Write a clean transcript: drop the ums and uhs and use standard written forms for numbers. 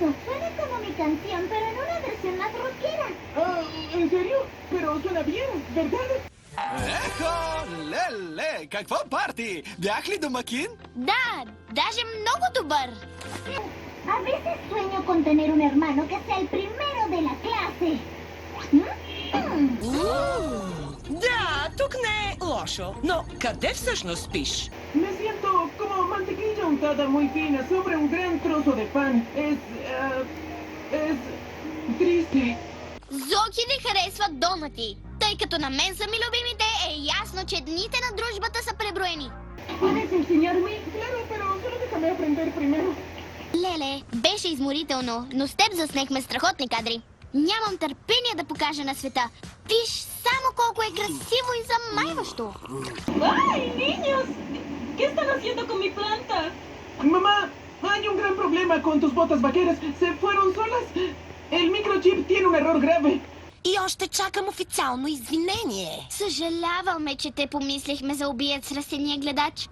Eso suena como mi canción, pero en una versión más rockera. Ah, ¿en serio? Pero suena bien, ¿verdad? Ехо, леле, какво парти? Бях ли домакин? Да, даже много добър. A veces sueño con tener un hermano que sea el primero de la clase. Да, тук не е лошо. Но къде всъщност спиш? Me siento como mantequilla untada muy fina sobre un gran trozo de pan. Es triste. Зоки не харесва донати. Тъй като на мен са ми любимите, е ясно, че дните на дружбата са преброени. ¿Puedes enseñarme? Claro, pero solo déjame aprender primero. Леле, беше изморително, но с теб заснехме страхотни кадри. Нямам търпение да покажа на света. Виж само колко е красиво и замайващо. ¡Ay, niños! ¿Qué están haciendo con mi planta? Mamá, hay un gran problema con tus botas vaqueras. Se fueron solas. El microchip tiene un error grave. И още чакам официално извинение. Съжаляваме, че те помислихме за убиец с растения гледач.